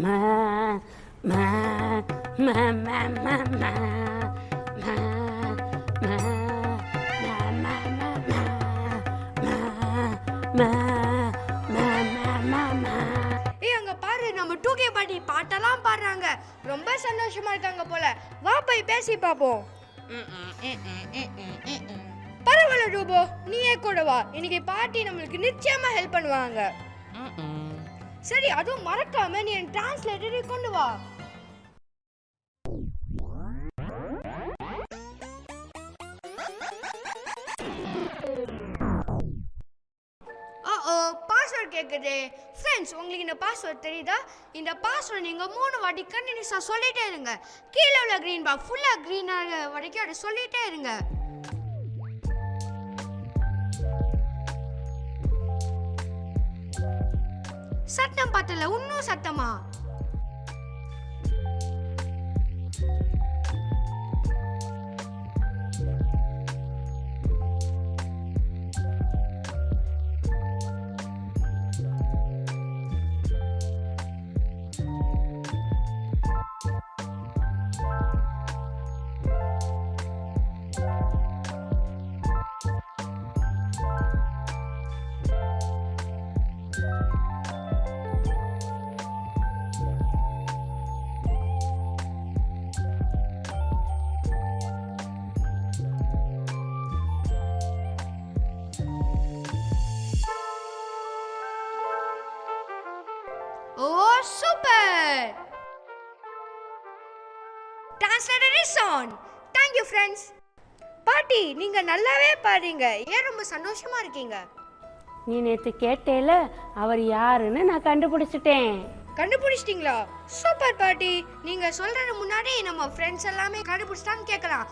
மா மா மா மா மா மா மா மா ஏய் அங்க பாரு, நம்ம 2K பாட்டி பாட்டெல்லாம் பாடுறாங்க. ரொம்ப சந்தோஷமா இருக்காங்க போல. வா போய் பேசி பாப்போம். பரவாயில்ல ரூபோ, நீயே கூட வா. இன்னைக்கு பாட்டி நம்மளுக்கு நிச்சயமா ஹெல்ப் பண்ணுவாங்க. சரி, அதுவும் மறக்காம நீ என் டிரான்ஸ்லேட்டரை கொண்டு வா. பாஸ்வேர்ட் கேட்குது. ஃப்ரெண்ட்ஸ், உங்களுக்கு இந்த பாஸ்வேர்ட் தெரியுதா? இந்த பாஸ்வேர்ட் நீங்கள் 3 வாட்டி கண்டினியூஸாக சொல்லிட்டே இருங்க. கீழே உள்ள க்ரீன் பார் ஃபுல்லாக க்ரீன் ஆக வரைக்கும் அதை சொல்லிட்டே இருங்க. சத்தம் பார்த்தல, இன்னும் சத்தமா? ஓ super! Translator is on. Thank you friends. பாட்டி, நீங்க நல்லாவே பாடுறீங்க. ஏன் ரொம்ப சந்தோஷமா இருக்கீங்க? நீ நேற்று கேட்டேல அவர் யாருன்னு நான் கண்டுபிடிச்சிட்டேன். கண்டுபிடிச்சிட்டீங்களா? சூப்பர் பாட்டி. நீங்க சொல்றது முன்னாடி நம்ம ஃப்ரெண்ட்ஸ் எல்லாமே கண்டுபிடிச்சிட்டான்னு கேட்கலாம்.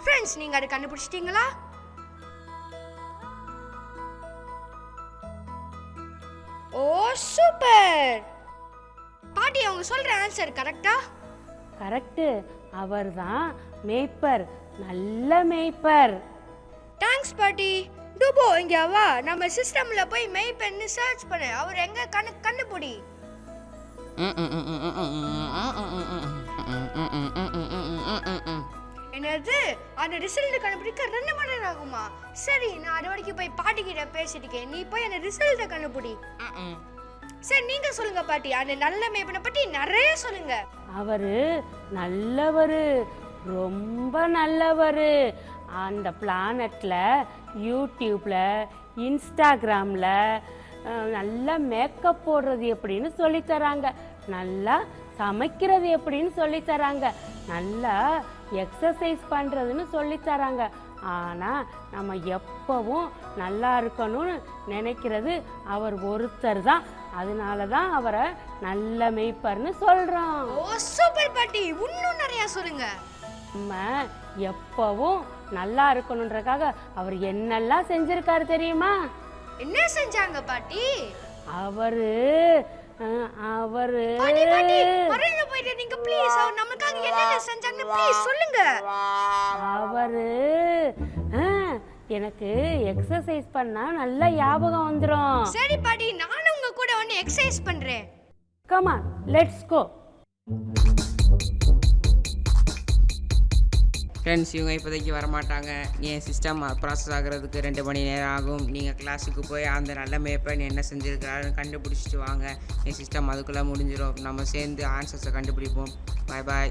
ஃப்ரெண்ட்ஸ், நீங்க அதை கண்டுபிடிச்சிட்டீங்களா? ஓ சூப்பர்! பாட்டி, அவங்க சொல்ற ஆன்சர் கரெக்டா? கரெக்டு. அவர் தான் மேய்ப்பர், நல்ல மேய்ப்பர். தேங்க்ஸ் பாட்டி. டூபோ, இங்க வா. நம்ம சிஸ்டம்ல போய் மேய்ப்பர்னு சர்ச் பண்ணு. அவர் எங்க கண்டுபிடி. என்னது? அந்த ரிசல்ட் கண்டுபிடிக்க 2 மணி நேரம் ஆகுமா? சரி, நான் அது வரைக்கும் போய் பாட்டி கிட்ட பேசிட்டுக்கேன். நீ போய் அந்த ரிசல்ட்டை கண்டுபிடி. சரி, நீங்க சொல்லுங்க பாட்டி. அந்த நல்ல மேய்ப்பனை பத்தி நிறைய சொல்லுங்க. அவரு நல்லவரு, ரொம்ப நல்லவரு. அந்த பிளானட்ல, யூடியூப்ல, இன்ஸ்டாகிராம்ல நல்லா மேக்கப் போடுறது எப்படின்னு சொல்லித்தராங்க, நல்லா சமைக்கிறது எப்படின்னு சொல்லித்தராங்க, நல்லா எக்ஸசைஸ் பண்ணுறதுன்னு சொல்லித்தராங்க. ஆனால் நம்ம எப்பவும் நல்லா இருக்கணும்னு நினைக்கிறது அவர் ஒருத்தர் தான். அதனால தான் அவரை நல்ல மேய்ப்பர்னு சொல்கிறோம். ஓ சூப்பர் பாட்டி, இன்னும் நிறையா சொல்லுங்க. நம்ம எப்பவும் நல்லா இருக்கணுன்றக்காக அவர் என்னெல்லாம் செஞ்சிருக்காரு தெரியுமா? என்ன செஞ்சாங்க பாட்டி? அவரு மறந்து போயிட்டு நீங்க ப்ளீஸ் அவர் நமக்காக என்னென்ன செஞ்சாங்க ப்ளீஸ் சொல்லுங்க. அவரு எனக்கு எக்ஸசைஸ் பண்ணா நல்ல ஞாபகம் வந்துரும். சரி பாட்டி, நானும் உங்க கூட வந்து எக்ஸசைஸ் பண்றேன். Come on, let's go. Friends, இவங்க இப்போதைக்கு வரமாட்டாங்க. என் சிஸ்டம் ப்ராசஸ் ஆகிறதுக்கு 2 மணி நேரம் ஆகும். நீங்கள் கிளாஸுக்கு போய் அந்த நல்ல மேப்பன் என்ன செஞ்சுருக்கிறாருன்னு கண்டுபிடிச்சிட்டு வாங்க. என் சிஸ்டம் அதுக்குள்ளே முடிஞ்சிடும். நம்ம சேர்ந்து ஆன்சர்ஸை கண்டுபிடிப்போம். பாய் பாய்.